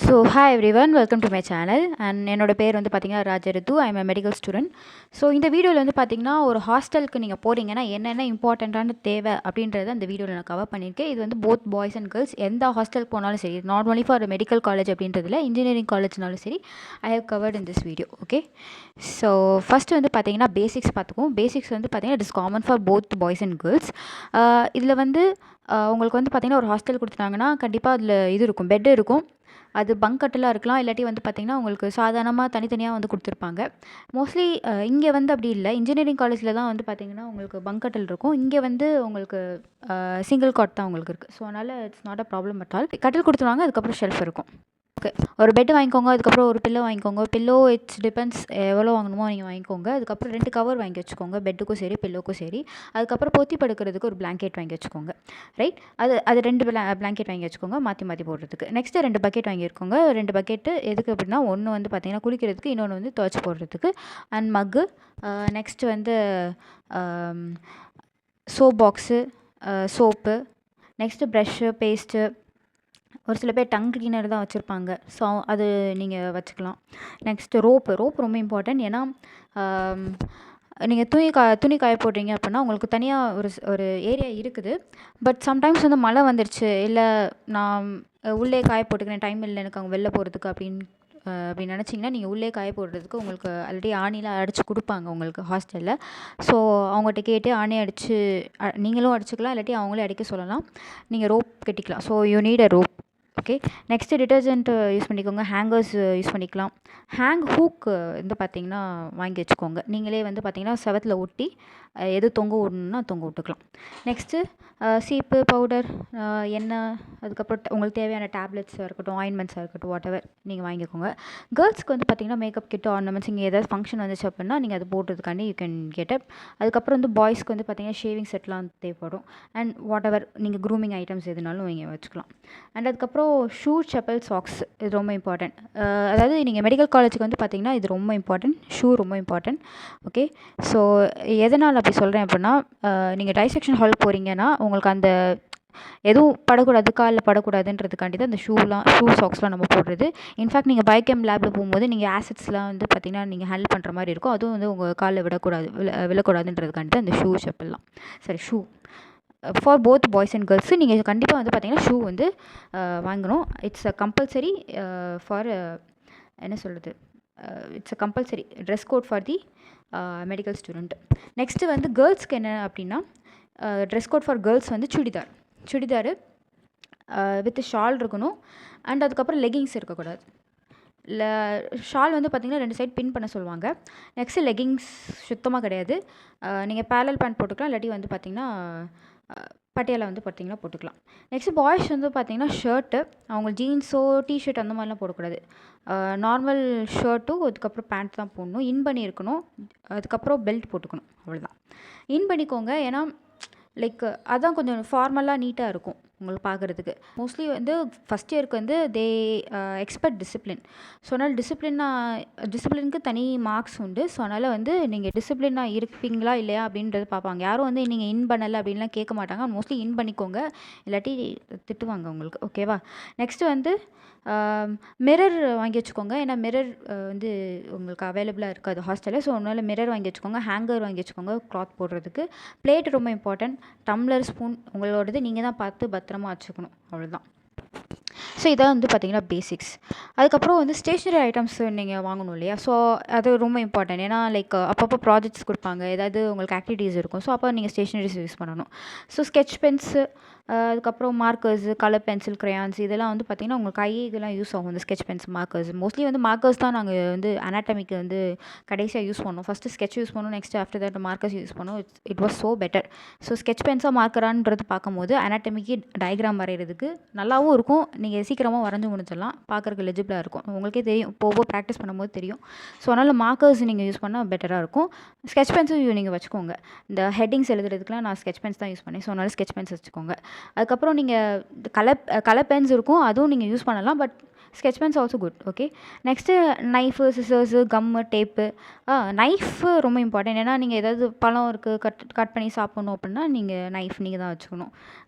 So hi everyone, welcome to my channel. And என்னோட பேர் வந்து பார்த்தீங்கன்னா Rajarithu. I am a medical student. So இந்த வீடியோவில் வந்து பார்த்தீங்கன்னா ஒரு ஹாஸ்டலுக்கு நீங்கள் போகிறீங்கன்னா என்னென்ன இம்பார்ட்டண்ட்டான தேவை அப்படின்றத அந்த வீடியோவில் நான் கவர் பண்ணியிருக்கேன். இது வந்து போத் பாய்ஸ் அண்ட் கேர்ள்ஸ் எந்த ஹாஸ்டலுக்கு போனாலும் சரி, not only for medical college அப்படின்றதுல இன்ஜினியரிங் காலேஜ்னாலும் சரி, I have covered in this video. Okay, so first வந்து பார்த்தீங்கன்னா பேசிக்ஸ் பார்த்துக்குவோம். பேசிக்ஸ் வந்து பார்த்தீங்கன்னா it is common for both boys and girls. இதில் வந்து உங்களுக்கு வந்து பார்த்தீங்கன்னா ஒரு ஹாஸ்டல் கொடுத்துட்டாங்கன்னா கண்டிப்பாக அதில் இது இருக்கும், பெட் இருக்கும். அது பங்க் கட்டலாக இருக்கலாம், இல்லாட்டி வந்து பார்த்திங்கன்னா உங்களுக்கு சாதாரணமாக தனித்தனியாக வந்து கொடுத்துருப்பாங்க. மோஸ்ட்லி இங்கே வந்து அப்படி இல்லை. இன்ஜினியரிங் காலேஜில் தான் வந்து பார்த்திங்கன்னா உங்களுக்கு பங்க் கட்டல் இருக்கும். இங்கே வந்து உங்களுக்கு சிங்கிள் காட் தான் உங்களுக்கு இருக்குது. ஸோ அதனால் it's not a problem at all. கட்டில் கொடுத்துருவாங்க, அதுக்கப்புறம் ஷெல்ஃப் இருக்கும். ஓகே, ஒரு பெட்டு வாங்கிக்கோங்க, அதுக்கப்புறம் ஒரு பில்லோ வாங்கிக்கோங்க. பில்லோ இட்ஸ் டிபெண்ட்ஸ் எவ்வளோ வாங்கணுமோ நீங்கள் வாங்கிக்கோங்க. அதுக்கப்புறம் 2 கவர் வாங்கி வச்சுக்கோங்க, பெட்டுக்கும் சரி பில்லோக்கும் சரி. அதுக்கப்புறம் பொத்தி படுக்கிறதுக்கு ஒரு பிளாங்கெட் வாங்கி வச்சுக்கோங்க. ரைட், அது 2 பிளாங்கெட் வாங்கி வச்சுக்கோங்க மாற்றி மாற்றி போடுறதுக்கு. Next 2 bucket வாங்கியிருக்கோங்க. 2 பக்கெட்டு எதுக்கு அப்படின்னா, ஒன்று வந்து பார்த்திங்கன்னா குளிக்கிறதுக்கு, இன்னொன்று வந்து துவைச்சி போடுறதுக்கு. அண்ட் மக்கு. நெக்ஸ்ட்டு வந்து soap box, soap. Next brush, paste. ஒரு சில பேர் டங் கிளீனர் தான் வச்சுருப்பாங்க. ஸோ அது நீங்கள் வச்சுக்கலாம். நெக்ஸ்ட்டு ரோப்பு ரொம்ப இம்பார்ட்டன்ட். ஏன்னா நீங்கள் துணி காய போடுறீங்க அப்படின்னா உங்களுக்கு தனியாக ஒரு ஏரியா இருக்குது. பட் சம்டைம்ஸ் வந்து மழை வந்துருச்சு, இல்லை நான் உள்ளே காய போட்டுக்கிறேன், டைம் இல்லை எனக்கு அங்கே வெளில போகிறதுக்கு அப்படின்னு நினச்சிங்கன்னா நீங்கள் உள்ளே காய போடுறதுக்கு உங்களுக்கு ஆல்ரெடி ஆணிலாம் அடித்து கொடுப்பாங்க உங்களுக்கு ஹாஸ்டலில். ஸோ அவங்ககிட்ட கேட்டு ஆணி அடித்து நீங்களும் அடிச்சுக்கலாம், இல்லாட்டி அவங்களே அடிக்க சொல்லலாம். நீங்கள் ரோப் கட்டிக்கலாம். So you need a rope. Okay, next detergent use பண்ணிக்கோங்க. ஹேங்கர்ஸ் யூஸ் பண்ணிக்கலாம். ஹூக் வந்து பார்த்திங்கன்னா வாங்கி வச்சுக்கோங்க. நீங்களே வந்து பார்த்திங்கன்னா செவத்தில் ஒட்டி எது தொங்க விடணுன்னா தொங்க விட்டுக்கலாம். நெக்ஸ்ட்டு சீப்பு, பவுடர், எண்ணெய், அதுக்கப்புறம் உங்களுக்கு தேவையான டேப்லெட்ஸாக இருக்கட்டும், ஆயின்மெண்ட்ஸாக இருக்கட்டும், வாட் எவர் நீங்கள் வாங்கிக்கோங்க. கேர்ள்ஸ்க்கு வந்து பார்த்திங்கன்னா மேக்கப் கிட், ஆர்னமெண்ட்ஸ், இங்கே ஏதாவது ஃபங்க்ஷன் வந்துச்சு அப்படின்னா நீங்கள் அது போடுறதுக்காண்டி யூ கேன் கெட் அப். அதுக்கப்புறம் வந்து பாய்ஸ்க்கு வந்து பார்த்திங்கன்னா ஷேவிங் செட்லாம் தேவைப்படும். அண்ட் வாட் எவர் நீங்கள் க்ரூமிங் ஐட்டம்ஸ் எதுனாலும் நீங்கள் வச்சுக்கலாம். அண்ட் அதுக்கப்புறம் ஷூ, செப்பல், சாக்ஸ் இது ரொம்ப இம்பார்ட்டன்ட். அதாவது நீங்கள் மெடிக்கல் காலேஜுக்கு வந்து பார்த்திங்கன்னா இது ரொம்ப இம்பார்ட்டன்ட். ஷூ ரொம்ப இம்பார்ட்டன்ட். ஓகே, ஸோ எதனால் அப்படி சொல்கிறேன் அப்படின்னா, நீங்கள் டைசெக்ஷன் ஹால் போகிறீங்கன்னா உங்களுக்கு அந்த எதுவும் படக்கூடாது, காலில் படக்கூடாதுன்றதுக்காண்டி தான் இந்த ஷூ சாக்ஸ்லாம் நம்ம போடுறது. இன்ஃபேக்ட் நீங்கள் பயோகெம் லேபில் போகும்போது நீங்கள் ஆசிட்ஸ்லாம் வந்து பார்த்திங்கன்னா நீங்கள் ஹேண்டில் பண்ணுற மாதிரி இருக்கும். அதுவும் வந்து உங்கள் காலில் விழக்கூடாதுன்றதுக்காண்டி தான் இந்த செப்பல்லாம். சரி, shoe for both boys and girls நீங்கள் கண்டிப்பாக வந்து பார்த்திங்கன்னா ஷூ வந்து வாங்கணும். இட்ஸ் அ கம்பல்சரி ஃபார் என்ன சொல்கிறது, it's a compulsory dress code for the medical student. Next வந்து கேர்ள்ஸ்க்கு என்ன அப்படின்னா, ட்ரெஸ் கோட் ஃபார் கேர்ள்ஸ் வந்து சுடிதாரு வித் ஷால் இருக்கணும். அண்ட் அதுக்கப்புறம் லெகிங்ஸ் இருக்கக்கூடாது. ஷால் வந்து பார்த்திங்கன்னா 2 சைட் பின் பண்ண சொல்லுவாங்க. நெக்ஸ்ட்டு லெகிங்ஸ் சுத்தமாக கிடையாது. நீங்கள் பேரல் பேண்ட் போட்டுக்கலாம், இல்லாட்டி வந்து பார்த்திங்கன்னா பட்டியாலா வந்து பார்த்திங்கன்னா போட்டுக்கலாம். நெக்ஸ்ட்டு பாய்ஸ் வந்து பார்த்திங்கன்னா ஷர்ட்டு, அவங்க ஜீன்ஸோ டிஷர்ட் அந்த மாதிரிலாம் போடக்கூடாது. நார்மல் ஷர்ட்டும் அதுக்கப்புறம் பேண்ட் தான் போடணும். இன் பண்ணி இருக்கணும். அதுக்கப்புறம் பெல்ட் போட்டுக்கணும், அவ்வளோதான். இன் பண்ணிக்கோங்க, ஏன்னா லைக் அதான் கொஞ்சம் ஃபார்மலாக நீட்டாக இருக்கும் உங்களுக்கு பார்க்குறதுக்கு. மோஸ்ட்லி வந்து ஃபஸ்ட் இயருக்கு வந்து தே எக்ஸ்பெக்ட் டிசிப்ளின். ஸோ அதனால் டிசிப்ளினுக்கு தனி மார்க்ஸ் உண்டு. ஸோ அதனால் வந்து நீங்கள் டிசிப்ளினாக இருப்பீங்களா இல்லையா அப்படின்றது பார்ப்பாங்க. யாரும் வந்து நீங்கள் இன் பண்ணலை அப்படின்லாம் கேட்க மாட்டாங்க. மோஸ்ட்லி இன் பண்ணிக்கோங்க, இல்லாட்டி திட்டுவாங்க உங்களுக்கு. ஓகேவா? நெக்ஸ்ட்டு வந்து மிரர் வாங்கி வச்சுக்கோங்க. ஏன்னா மிரர் வந்து உங்களுக்கு அவைலபிளாக இருக்காது ஹாஸ்டலில். ஸோ அதனால் மிரர் வாங்கி வச்சுக்கோங்க. ஹேங்கர் வாங்கி வச்சுக்கோங்க கிளாத் போடுறதுக்கு. பிளேட் ரொம்ப இம்பார்ட்டன்ட். டம்ளர், ஸ்பூன் உங்களோடது நீங்கள் தான் பார்த்து பத்திரமா வச்சுக்கணும், அவ்வளோதான். ஸோ இதான் வந்து பார்த்திங்கன்னா பேசிக்ஸ். அதுக்கப்புறம் வந்து ஸ்டேஷ்னரி ஐட்டம்ஸ் நீங்கள் வாங்கணும் இல்லையா? ஸோ அது ரொம்ப இம்பார்ட்டன்ட். ஏன்னா லைக் அப்பப்போ ப்ராஜெக்ட்ஸ் கொடுப்பாங்க, ஏதாவது உங்களுக்கு ஆக்டிவிட்டீஸ் இருக்கும். ஸோ அப்போ நீங்கள் ஸ்டேஷ்னரிஸ் யூஸ் பண்ணணும். ஸோ ஸ்கெட்ச் பென்ஸு, அதுக்கப்புறம் மார்க்கர்ஸு, கலர் பென்சில், க்ரையான்ஸ் இதெல்லாம் வந்து பார்த்திங்கன்னா உங்களுக்கு இதெல்லாம் யூஸ் ஆகும். இந்த ஸ்கெட்ச் பென்ஸ், மார்க்கர்ஸ். மோஸ்ட்லி வந்து மார்க்கர்ஸ் தான் நாங்கள் வந்து அனாட்டமிக்கு வந்து கடைசியாக யூஸ் பண்ணோம். ஃபஸ்ட்டு ஸ்கெட்ச் யூஸ் பண்ணோம், next after that markers use பண்ணோம். It was so better. So sketch பென்ஸாக மார்க்கரான்றது பார்க்கும்போது அனாட்டமிக்கு டயக்ராம் வரைகிறதுக்கு நல்லாவும் இருக்கும். நீங்கள் சீக்கிரமாக வரைஞ்சி முடிச்சிடலாம், பார்க்குறக்கு லெஜிபிளாக இருக்கும். உங்களுக்கே தெரியும், போக ப்ராக்டிஸ் பண்ணும்போது தெரியும். ஸோ அதனால் மார்க்கர்ஸ் நீங்கள் யூஸ் பண்ணால் பெட்டராக இருக்கும். ஸ்கெட்ச் பென்ஸும் நீங்கள் வச்சுக்கோங்க. இந்த ஹெட்டிங்ஸ் எழுதுறதுக்குலாம் நான் ஸ்கெட்ச் பென்ஸ் தான் யூஸ் பண்ணேன். ஸோ அதனால் ஸ்கெட்ச் பென்ஸ் வச்சுக்கோங்க. அதுக்கப்புறம் நீங்கள் கலர் பென்ஸ் இருக்கும், அதுவும் நீங்கள் யூஸ் பண்ணலாம். But sketch pens also good. Okay, next knife, scissors, gum, tape. Knife ரொம்ப இம்பார்ட்டன்ட். ஏன்னா நீங்கள் ஏதாவது பழம் இருக்குது கட் பண்ணி சாப்பிட்ணும் அப்படின்னா நைஃப் நீங்கள் தான் வச்சுக்கணும்.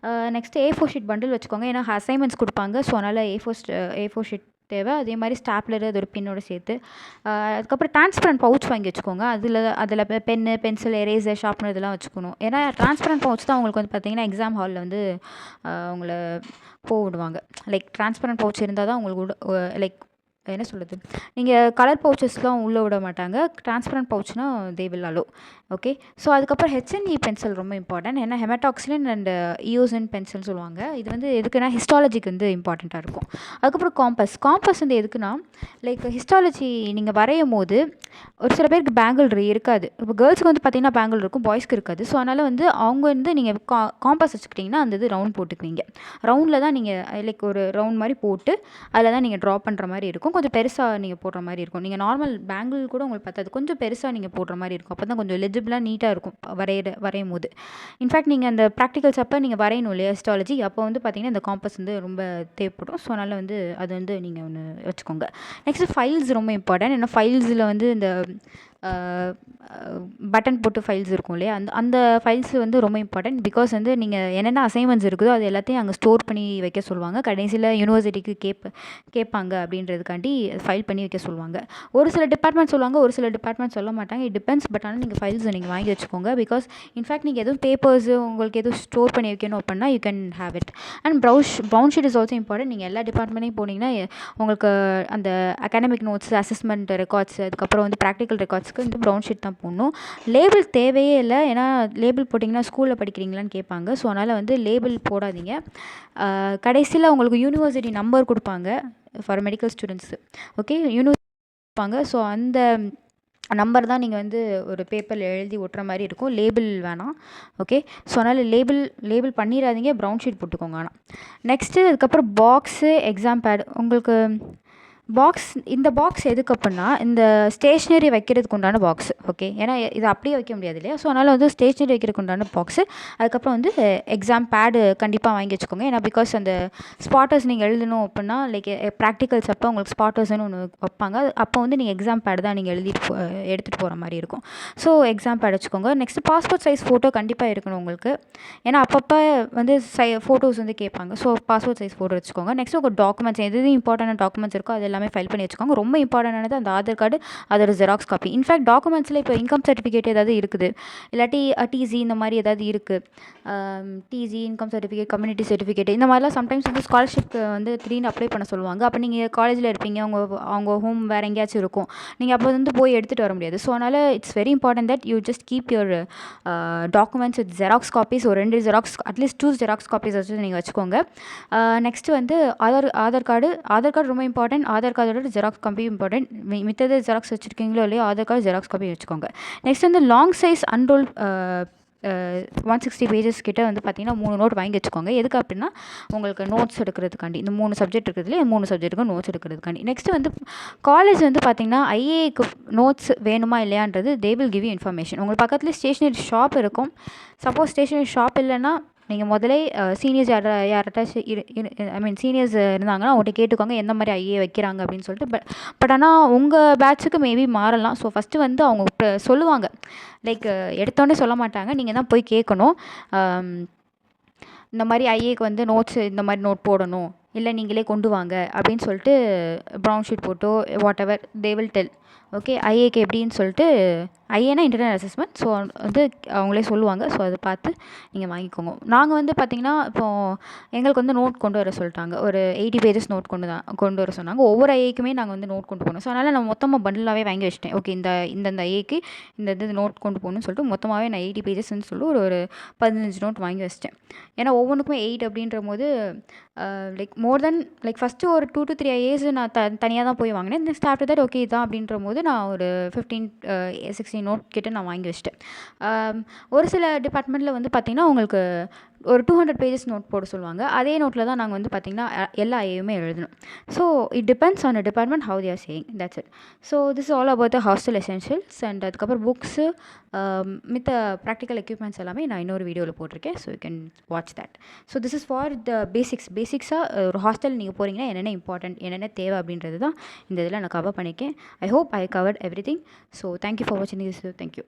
நெக்ஸ்ட்டு A4 ஷீட் பண்டில் வச்சுக்கோங்க. ஏன்னா அசைன்மெண்ட்ஸ் கொடுப்பாங்க. ஸோ அதனால் A4 ஷீட் தேவை. அதே மாதிரி ஸ்டாப்லரு அது ஒரு பின்னோட சேர்த்து. அதுக்கப்புறம் டிரான்ஸ்பரண்ட் பவுச் வாங்கி வச்சுக்கோங்க. அதில் பென்னு, பென்சில், எரேசர், ஷார்ப்னர் இதெல்லாம் வச்சுக்கணும். ஏன்னா டிரான்ஸ்பரண்ட் பவுச் தான் உங்களுக்கு வந்து பார்த்தீங்கன்னா எக்ஸாம் ஹாலில் வந்து உங்களை விடுவாங்க. லைக் டிரான்ஸ்பரண்ட் பவுச் இருந்தால் தான் உங்களுக்கு லைக் என்ன சொல்கிறது, நீங்கள் கலர் பவுச்சஸ்லாம் உள்ளே விட மாட்டாங்க. டிரான்ஸ்பரண்ட் பவுச்னா they will allow. Okay. So அதுக்கப்புறம் ஹெச்என்இ பென்சில் ரொம்ப இம்பார்ட்டன்ட். ஏன்னா ஹெமடாக்சிலின் அண்ட் இயோசின் பென்சில் சொல்லுவாங்க. இது வந்து எதுக்குன்னா ஹிஸ்டாலஜிக்கு வந்து இம்பார்ட்டண்ட்டாக இருக்கும். அதுக்கப்புறம் காம்பஸ் வந்து எதுக்குன்னா லைக் ஹிஸ்டாலஜி நீங்கள் வரையும் போது ஒரு சில பேருக்கு பேங்கிள் இருக்காது. இப்போ கேர்ள்ஸுக்கு வந்து பார்த்திங்கன்னா பேங்கிள் இருக்கும், பாய்ஸ்க்கு இருக்காது. ஸோ அதனால் வந்து அவங்க வந்து நீங்கள் காம்பஸ் வச்சுக்கிட்டிங்கன்னா அந்த இது ரவுண்ட் போட்டுக்குவீங்க. ரவுண்டில் தான் நீங்கள் லைக் ஒரு ரவுண்ட் மாதிரி போட்டு அதில் தான் நீங்கள் ட்ரா பண்ணுற மாதிரி இருக்கும். கொஞ்சம் பெருசாக நீங்கள் போடுற மாதிரி இருக்கும். நீங்கள் நார்மல் பேங்கிள் கூட உங்களுக்கு பத்தாது, கொஞ்சம் பெருசாக நீங்கள் போடுற மாதிரி இருக்கும். அப்போ தான் கொஞ்சம் லெஜிபிளாக நீட்டாக இருக்கும் வரையும் போது. இன்ஃபேக்ட் நீங்கள் அந்த ப்ராக்டிகல்ஸ் அப்போ நீங்கள் வரையணும் இல்லையா ஹிஸ்டாலஜி, அப்போ வந்து பார்த்திங்கன்னா இந்த காம்பஸ் வந்து ரொம்ப தேவைப்படும். ஸோ அதனால் வந்து அது வந்து நீங்கள் ஒன்று வச்சுக்கோங்க. நெக்ஸ்ட்டு ஃபைல்ஸ் ரொம்ப இம்பார்ட்டன்ட். ஏன்னா ஃபைல்ஸில் வந்து இந்த பட்டன் போட்டு ஃபைல்ஸ் இருக்கும் இல்லையா, அந்த ஃபைல்ஸ் வந்து ரொம்ப இம்பார்ட்டன்ட். பிகாஸ் வந்து நீங்கள் என்னென்ன அசைன்மெண்ட்ஸ் இருக்குதோ அது எல்லாத்தையும் அங்கே ஸ்டோர் பண்ணி வைக்க சொல்லுவாங்க. கடைசியில் யூனிவர்சிட்டிக்கு கேட்பாங்க அப்படின்றதுக்காண்டி ஃபைல் பண்ணி வைக்க சொல்லுவாங்க. ஒரு சில டிபார்ட்மெண்ட் சொல்லுவாங்க, ஒரு சில டிபார்ட்மெண்ட் சொல்ல மாட்டாங்க. It depends. பட் ஆனால் நீங்கள் ஃபைல்ஸ் நீங்கள் வாங்கி வச்சுக்கோங்க. பிகாஸ் இன்ஃபேக்ட் நீங்கள் எதுவும் பேப்பர்ஸு உங்களுக்கு எதுவும் ஸ்டோர் பண்ணி வைக்கணும் அப்படின்னா you can have it. And brown sheet is also important. நீங்கள் எல்லா டிபார்ட்மெண்ட்டையும் போனீங்கன்னா உங்களுக்கு அந்த அகாடமிக் நோட்ஸ், அசஸ்மெண்ட் ரெக்கார்ட்ஸ், அதுக்கப்புறம் வந்து ப்ராக்டிக்கல் ரெக்கார்ட்ஸ்க்கு வந்து ப்ரௌன் ஷீட் தான் போடணும். லேபிள் தேவையே இல்லை. ஏன்னா லேபிள் போட்டிங்கன்னா ஸ்கூலில் படிக்கிறீங்களான்னு கேட்பாங்க. ஸோ அதனால் வந்து லேபிள் போடாதீங்க. கடைசியில் உங்களுக்கு யூனிவர்சிட்டி நம்பர் கொடுப்பாங்க for medical students. Okay, university கொடுப்பாங்க. ஸோ அந்த நம்பர் தான் நீங்கள் வந்து ஒரு பேப்பரில் எழுதி ஒட்டுற மாதிரி இருக்கும். லேபிள் வேணாம். ஓகே. ஸோ அதனால் லேபிள் பண்ணிடாதீங்க, ப்ரௌன் ஷீட் போட்டுக்கோங்க. ஆனால் நெக்ஸ்ட்டு அதுக்கப்புறம் பாக்ஸு, எக்ஸாம் பேட். உங்களுக்கு இந்த பாக்ஸ் எதுக்கு அப்படின்னா இந்த ஸ்டேஷ்னரி வைக்கிறதுக்கு உண்டான பாக்ஸ். ஓகே. ஏன்னா இது அப்படியே வைக்க முடியாது இல்லையா. ஸோ அதனால் வந்து ஸ்டேஷ்னரி வைக்கிறதுக்கு உண்டான பாக்ஸு. அதுக்கப்புறம் வந்து எக்ஸாம் பேடு கண்டிப்பாக வாங்கி வச்சுக்கோங்க. ஏன்னா பிகாஸ் அந்த ஸ்பாட்டர்ஸ் நீங்கள் எழுதணும் அப்படின்னா லைக் ப்ராக்டிகல்ஸ் அப்போ உங்களுக்கு ஸ்பாட்டர்ஸ்னு ஒன்று வைப்பாங்க. அப்போ வந்து நீங்கள் எக்ஸாம் பேடு தான் நீங்கள் எடுத்துகிட்டு போகிற மாதிரி இருக்கும். ஸோ எக்ஸாம் பேட் வச்சுக்கோங்க. நெக்ஸ்ட்டு பாஸ்போர்ட் சைஸ் ஃபோட்டோ கண்டிப்பாக இருக்கணும் உங்களுக்கு. ஏன்னா அப்பப்போ வந்து ஃபோட்டோஸ் வந்து கேட்பாங்க. ஸோ பாஸ்போர்ட் சைஸ் ஃபோட்டோ வச்சுக்கோங்க. நெக்ஸ்ட்டு உங்கள் டாக்குமெண்ட்ஸ் எது இம்பார்ட்டன்ட் டாக்குமெண்ட்ஸ் இருக்கோ அது எல்லாமே ஃபைல் பண்ணி வச்சுக்கோங்க. ரொம்ப இம்பார்ட்டன்டானது அந்த ஆதார் கார்டு, அதோட ஜெராக்ஸ் காப்பி. இன்ஃபேக்ட் டாக்குமெண்ட்ஸில் இப்போ இன்கம் சர்டிஃபிகேட் ஏதாவது இருக்குது, இல்லாட்டி டிசி இந்த மாதிரி ஏதாவது இருக்குது, TC, income certificate, community certificate இந்த மாதிரிலாம் சம்டைம்ஸ் வந்து ஸ்காலர்ஷிப் வந்து திடீர்னு அப்ளை பண்ண சொல்லுவாங்க. அப்போ நீங்கள் காலேஜில் இருப்பீங்க, அவங்க ஹோம் வேறு எங்கேயாச்சும் இருக்கும், நீங்கள் அப்போ வந்து போய் எடுத்துகிட்டு வர முடியாது. ஸோ அதனால் it's very important that you just keep your documents with xerox copies. ஒரு 2 ஜெராக்ஸ், அட்லீஸ்ட் 2 ஜெராக்ஸ் காப்பீஸ் வச்சு நீங்கள் வச்சுக்கோங்க. நெக்ஸ்ட்டு வந்து ஆதார் கார்டு ரொம்ப இம்பார்ட்டன்ட். ஆதார் கார்டோட ஜெராக்ஸ் காப்பி இம்பார்ட்டன்ட். மித்தது ஜெராக்ஸ் வச்சுருக்கீங்களோ இல்லையோ ஆதார் கார்டு ஜெராக்ஸ் காப்பி வச்சுக்கோங்க. நெக்ஸ்ட் வந்து லாங் சைஸ் அன்ரோல் 160 பேஜஸ் கிட்ட வந்து பார்த்தீங்கன்னா 3 நோட் வாங்கி வச்சுக்கோங்க. எதுக்கு அப்படின்னா உங்களுக்கு நோட்ஸ் எடுக்கிறதுக்காண்டி. இந்த 3 சப்ஜெக்ட் இருக்கிறதுல 3 சப்ஜெக்ட்டுக்கும் நோட்ஸ் எடுக்கிறதுக்காண்டி. நெக்ஸ்ட்டு வந்து காலேஜ் வந்து பார்த்தீங்கன்னா ஐஏக்கு நோட்ஸ் வேணுமா இல்லையான்றது they will give you information. உங்களுக்கு பக்கத்தில் ஸ்டேஷ்னரி ஷாப் இருக்கும். சப்போஸ் ஸ்டேஷ்னரி ஷாப் இல்லைன்னா நீங்கள் முதலே சீனியர்ஸ் யார்கிட்ட சீனியர்ஸ் இருந்தாங்கன்னா அவங்கள்ட்ட கேட்டுக்கோங்க எந்த மாதிரி ஐஏ வைக்கிறாங்க அப்படின்னு சொல்லிட்டு. பட் ஆனால் உங்கள் பேட்சுக்கு மேபி மாறலாம். ஸோ ஃபஸ்ட்டு வந்து அவங்க சொல்லுவாங்க, லைக் எடுத்தோடனே சொல்ல மாட்டாங்க, நீங்கள் தான் போய் கேட்கணும். இந்த மாதிரி ஐஏக்கு வந்து நோட்ஸ் இந்த மாதிரி நோட் போடணும், இல்லை நீங்களே கொண்டு வாங்க அப்படின்னு சொல்லிட்டு ப்ரௌன் ஷீட் போட்டோ whatever they will tell. Okay. ஐஏக்கு எப்படின்னு சொல்லிட்டு, ஐஏனா இன்டர்னல் அசஸ்மெண்ட். ஸோ வந்து அவங்களே சொல்லுவாங்க. ஸோ அதை பார்த்து நீங்கள் வாங்கிக்கோங்க. நாங்கள் வந்து பார்த்திங்கன்னா இப்போது எங்களுக்கு வந்து நோட் கொண்டு வர சொல்லிட்டாங்க. ஒரு 80 பேஜஸ் நோட் கொண்டு வர சொன்னாங்க. ஒவ்வொரு ஐஏக்குமே நாங்கள் வந்து நோட் கொண்டு போகணும். ஸோ அதனால் நான் மொத்தமாக பண்டிலாகவே வாங்கி வச்சிட்டேன். ஓகே, இந்த ஐஏக்கு இந்த நோட் கொண்டு போகணும்னு சொல்லிட்டு மொத்தமாகவே நான் 80 பேஜஸ்ன்னு சொல்லி ஒரு 15 நோட் வாங்கி வச்சிட்டேன். ஏன்னா ஒவ்வொன்றுக்குமே 8 அப்படின்ற போது like more then like first ஒரு 2 to 3 ஐஏஸ் நான் தனியாக தான் போய் வாங்கினேன். நெக்ஸ்ட் ஆஃப்டர் தட் ஓகே இதான் அப்படின்ற போது நான் ஒரு 15-16 நோட் கிட்ட நான் வாங்கி வச்சிட்டேன். ஒரு சில டிபார்ட்மெண்ட்டில் வந்து பார்த்திங்கன்னா உங்களுக்கு ஒரு 200 பேஜஸ் நோட் போட சொல்லுவாங்க. அதே நோட்டில் தான் நாங்கள் வந்து பார்த்திங்கன்னா எல்லா ஐஏயுமே எழுதணும். So it depends on a department how they are saying. That's it. So this all about the hostel essentials. And அதுக்கப்புறம் புக்ஸு மித்த ப்ராக்டிக்கல் எக்யூப்மெண்ட்ஸ் எல்லாமே நான் இன்னொரு வீடியோவில் போட்டிருக்கேன். So you can watch that. So this is for the பேசிக்ஸாக ஒரு hostel நீங்கள் போகிறீங்கன்னா என்னென்ன இம்பார்ட்டன்ட், என்னென்ன தேவை அப்படின்றது தான் இந்த இதில் நான் கவர் பண்ணியிருக்கேன். I hope I covert every thing. So thank you for வாட்சிங் திஸ். தேங்க்யூ.